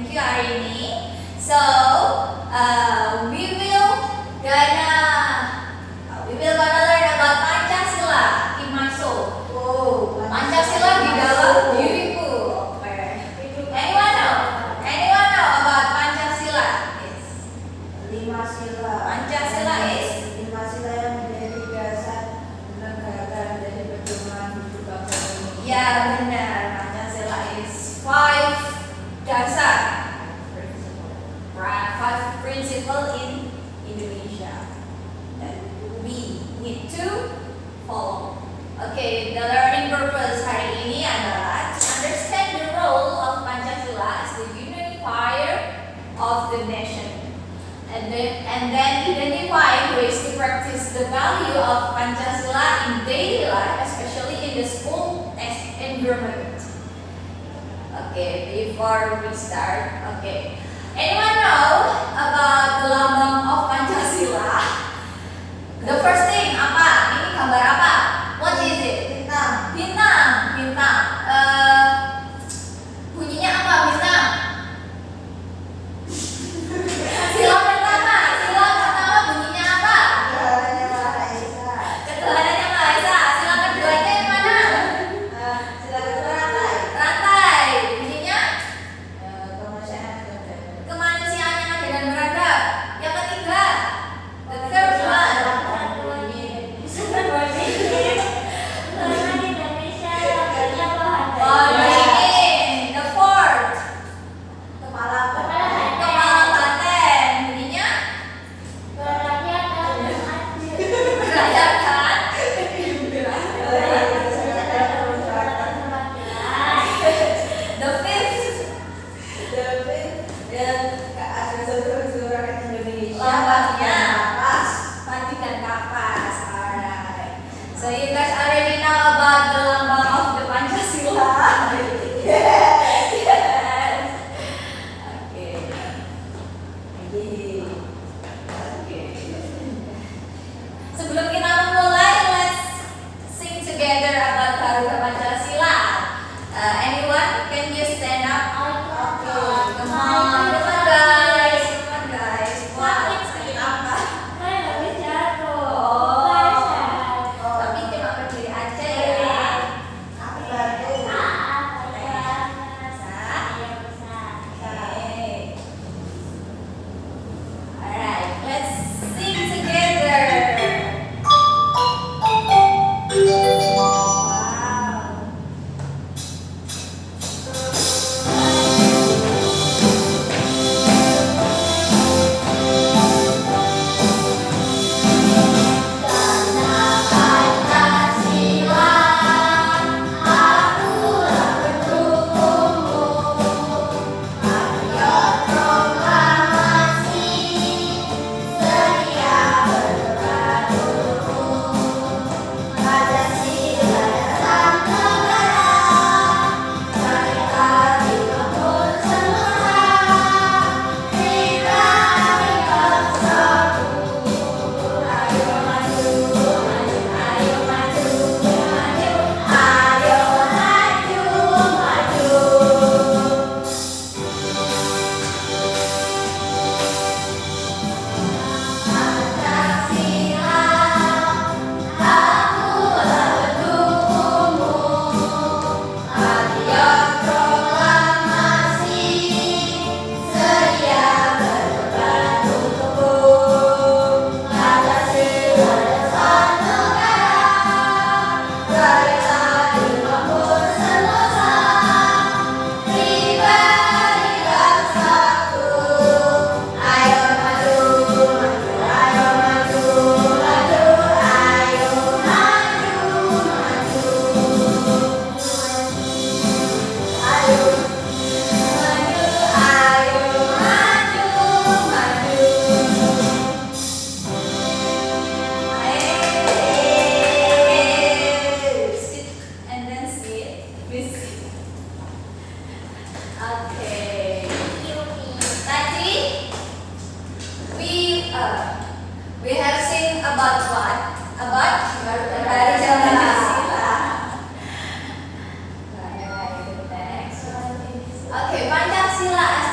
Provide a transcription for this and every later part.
thank you Arini. So we will gonna learn about Pancasila. Kimaso. Oh, Pancasila di dalam diriku. Okay. Anyone know? Anyone know about Pancasila? Yes. 5 sila. Pancasila is 5 sila yang menjadi dasar negara dari pedoman hidup bangsa Indonesia. ya benar. Pancasila is 5 dasar. Right, 5 principle in Indonesia that we need to follow. Okay, the learning purpose hari ini adalah to understand the role of Pancasila as the unifier of the nation, and then identify ways to practice the value of Pancasila in daily life, especially in the school environment. Okay, before we start, okay. Anyone know about the lambang of Pancasila? The first thing apa? Ini gambar apa? What is it? Bintang. Bintang. Bintang. Bunyinya apa bintang? Sila pertama bunyinya apa? Ketuhanan Yang Maha Esa. Ketuhanan Yang Maha Esa. Sila keduanya yang mana? Sila kedua rantai. Rantai. Bunyinya Kemanusiaan dan kemanusiaan yang adil dan beradab. Yang ketiga, the third one. Ini the fourth. kepala Kepala Klaten. Bunyinya merayakan. The fifth. dan keasal seluruh rakyat Indonesia. Lambangnya Pas. padi dan kapas. Alright. So you guys already know about the lambang of the Pancasila. Yes. Okay. Okay. Sebelum kita memulai, let's sing together about Garuda Pancasila. Anyone, can you stand up? Come on, guys. Wah, sakit apa? Tapi cuma berdiri aja ya. Aku bantu. Okay. Alright, let's sing together. Wow.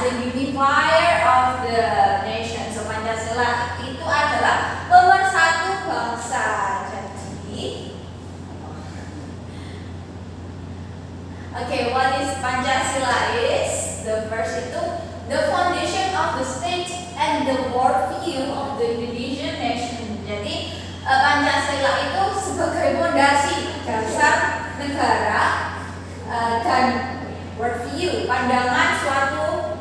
the at the worldview of the Indonesian nation. Jadi Pancasila itu sebagai fondasi dasar negara dan worldview, pandangan suatu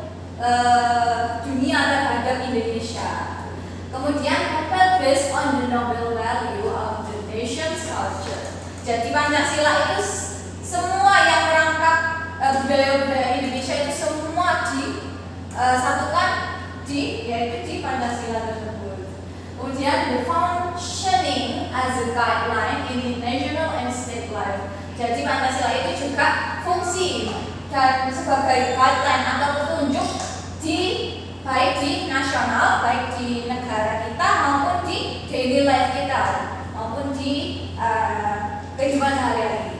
dunia terhadap Indonesia. Kemudian based on the noble value of the nation's culture. Jadi Pancasila itu semua yang merangkap budaya-budaya Indonesia itu semua disatukan yaitu di Pancasila tersebut. Kemudian the functioning as a guideline in the national and state life. Jadi Pancasila itu juga fungsi dan sebagai guideline atau petunjuk baik di nasional, baik di negara kita maupun di daily life kita, maupun di kehidupan sehari-hari.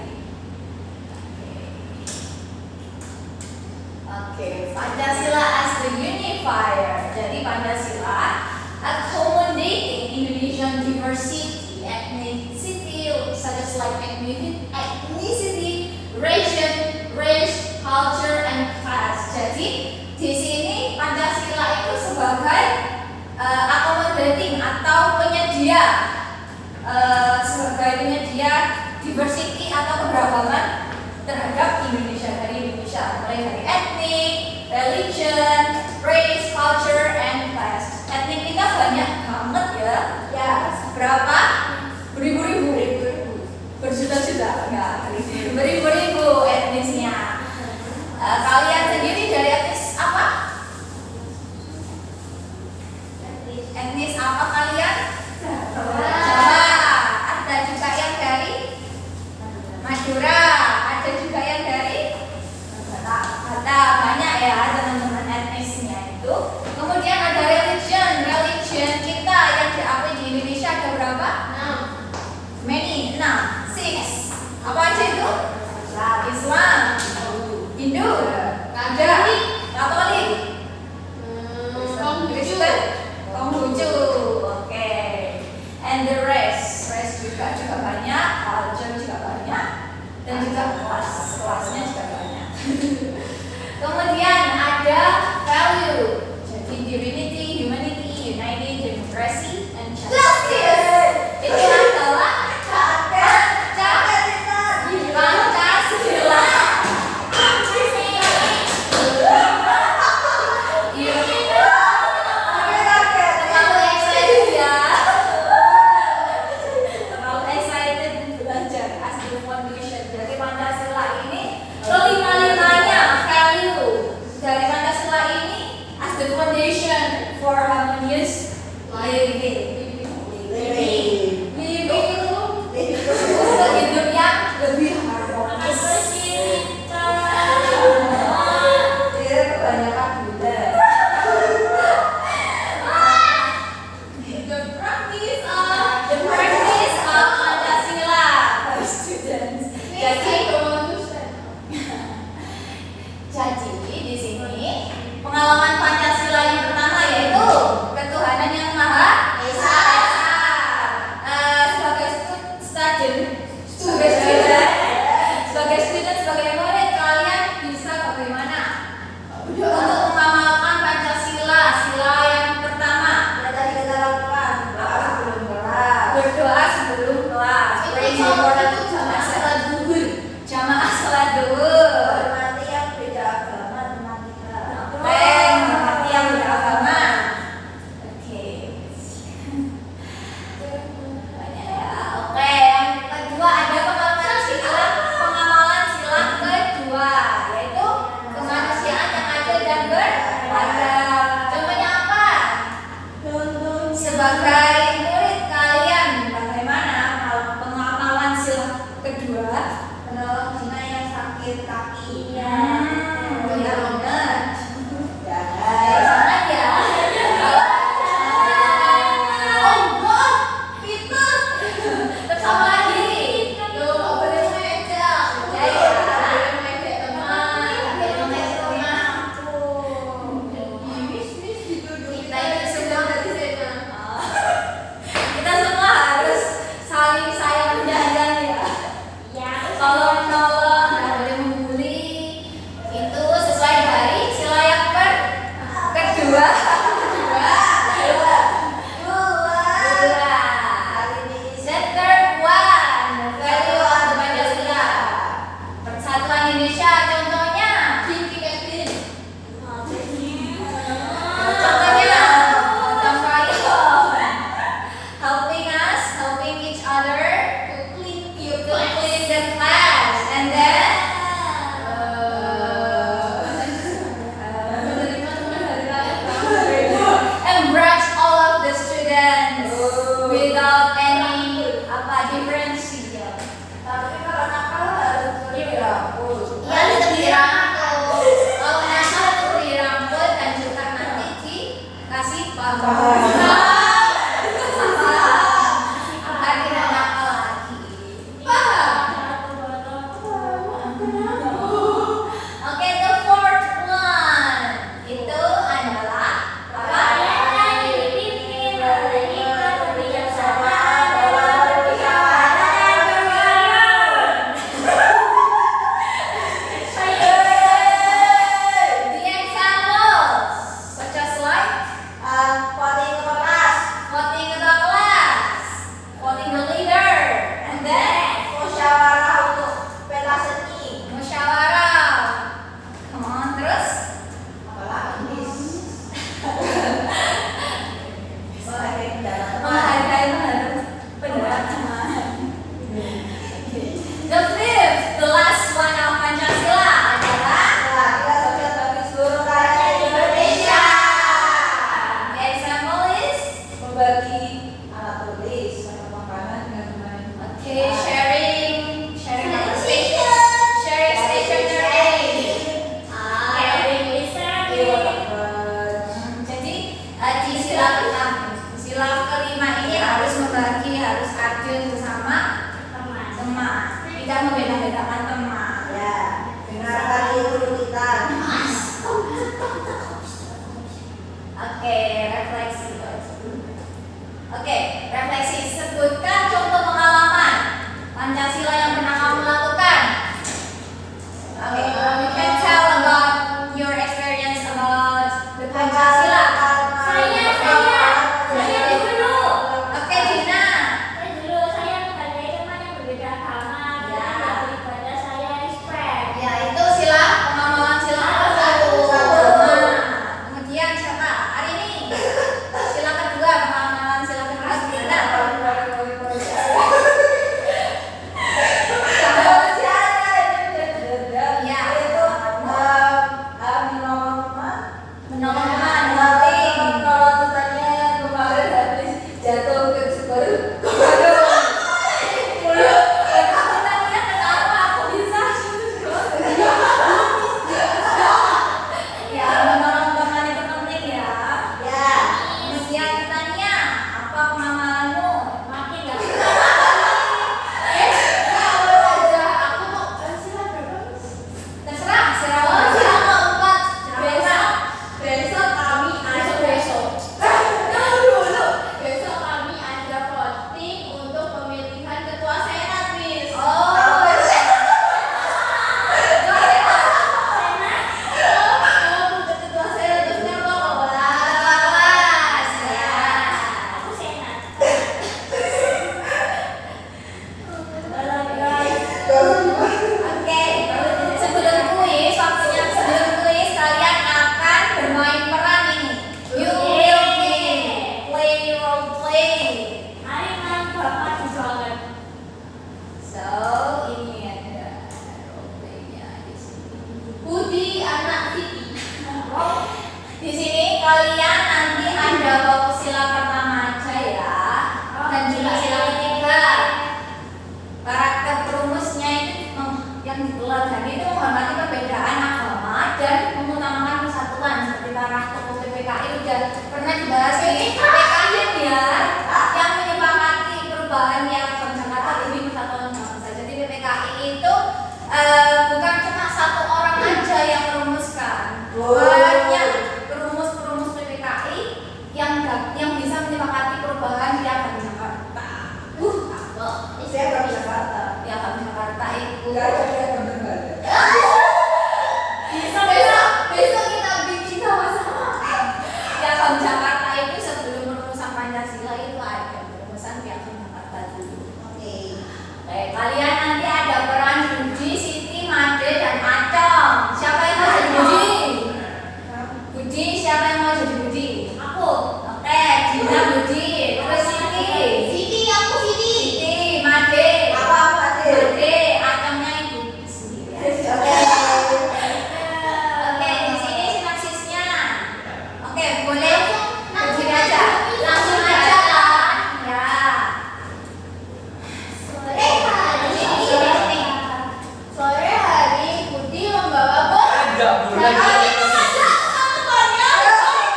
Oke, Pancasila as the unifier. Jadi Pancasila accommodating Indonesian diversity, ethnicity, such as like ethnicity, race, culture, and class. Jadi di sini Pancasila itu sebagai accommodating atau penyedia, diversity atau keberagaman terhadap Indonesia, dari Indonesia, mulai dari etnik, religion, race, culture, and class. Etnik kita banyak banget ya. Ya, berapa? Beribu-ribu, berjuta-juta, enggak, beribu-ribu etnisnya. Kalian sendiri dari etnis apa? Etnis apa kalian? Jawa. Ada juga yang dari Madura. Oke, the fourth one itu adalah apa? The examples such as like voting the class, voting the leader, and then musyawarah. Come on, terus the fifth, the last one of Pancasila adalah Indonesia. The example is okay, sharing stationery. Jadi di sila kelima ini harus membagi, harus adil bersama teman. Tidak membeda-bedakan teman. Oke, refleksi. Oke, refleksi. Sebutkan contoh pengalaman Pancasila yang pernah kamu lakukan. Oke, you can tell about your experience about the Pancasila. Oke, Dina. Ya, itu sila pengamalan sila pertama. Kemudian siapa? Hari ini sila kedua, pengamalan sila kedua gimana? Ya, menolong teman, helping. Tania kenapa? Aku bisa. Ya, menolong teman itu penting ya. Kemudian Tania, apa pengamalanmu? Terserah, sila keempat. Besok kami ada voting untuk pemilihan ketua senat, Miss. Oh, Ketua senat terus nyapa balas ya. Oke, sebelum kuis kalian akan bermain peran ini. You will play role play. So ini ada role playnya di sini. Budi anak Siti. Di sini kalian nanti ada fokus sila pertama aja ya, dan juga sila ketiga. Karakter perumusnya itu yang diteladani itu menghormati perbedaan agama dan mengutamakan persatuan seperti karakter PPKI udah pernah dibahas di PPKI ya, yang menyepakati perubahan yang Jakarta demi persatuan bangsa. Jadi PPKI itu bukan cuma satu orang aja yang merumuskan, banyak perumus PPKI yang bisa menyepakati perubahan di agama Jakarta. Di agama Jakarta itu. Besok kita bikin sama-sama. Di agama Jakarta itu sebelum perumusan Pancasila itu ada perumusan di agama Jakarta dulu. Oke, kalian nanti ada peran Budi, Siti, Made, dan Acong. Siapa yang mau jadi Budi? Budi, siapa yang mau jadi Budi? Aku. Oke, Dina Budi, terus Siti, Made, Made, Acongnya ibu sendiri. Oke, di sini sinopsisnya. Oke, boleh berdiri aja. Langsung aja kan? Ya. Sore hari Budi membawa bola. Enggak boleh. Kalian ada temannya?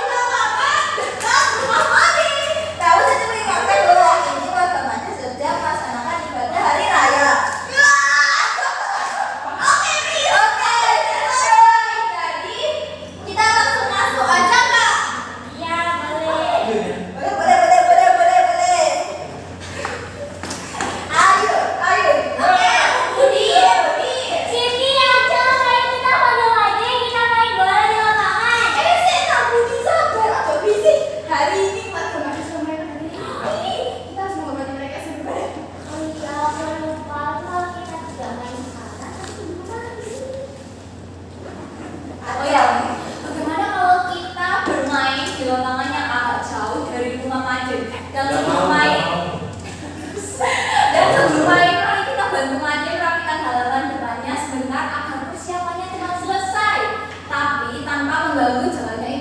Kenapa?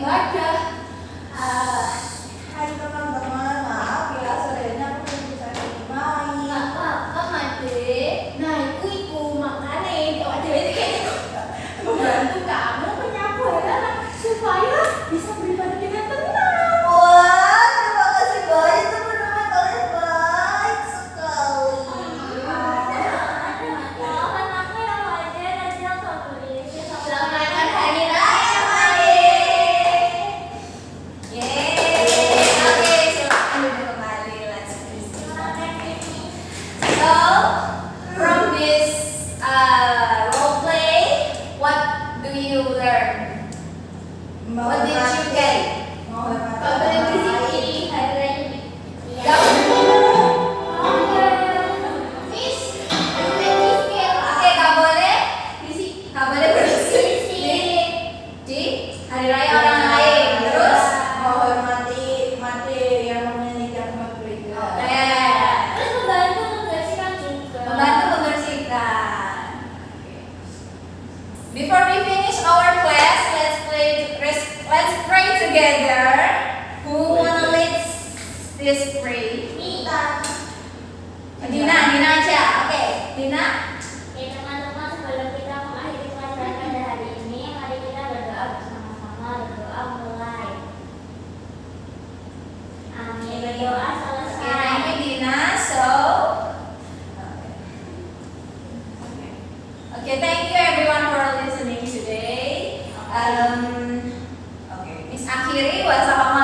ibadah. Hai teman-teman, maaf ya sorenya aku belum bisa main. Nggak apa-apa, Made. Nah, iku makane kok ada itu kayak gitu. Membantu kamu menyapu halaman supaya bisa beribadah dengan tenang. Wah, terima kasih banyak teman-teman, kalian baik sekali. Selamat Hari Raya, Made. Yeay. Oke, silakan duduk kembali. Let's So, from this role play, what do you learn? What did you get? Kau boleh bersih hari raya. Gak Miss, ada Oke, gak boleh. bersih. Gak boleh bersih di hari raya orang lain. Terus, menghormati mati yang memiliki agama berbeda. Terus membantu membersihkan juga. membantu membersihkan. Before we finish our class, let's pray together. Who wanna lead this pray? Dina aja. Oke, Dina. Oke teman-teman, sebelum kita mengakhiri pelajaran pada hari ini, mari kita berdoa bersama-sama. Berdoa mulai. Amin. Berdoa Oke, nah selesai. ini Dina. So, okay, thank you everyone for listening today. Okay, Miss akhiri, wassalamualaikum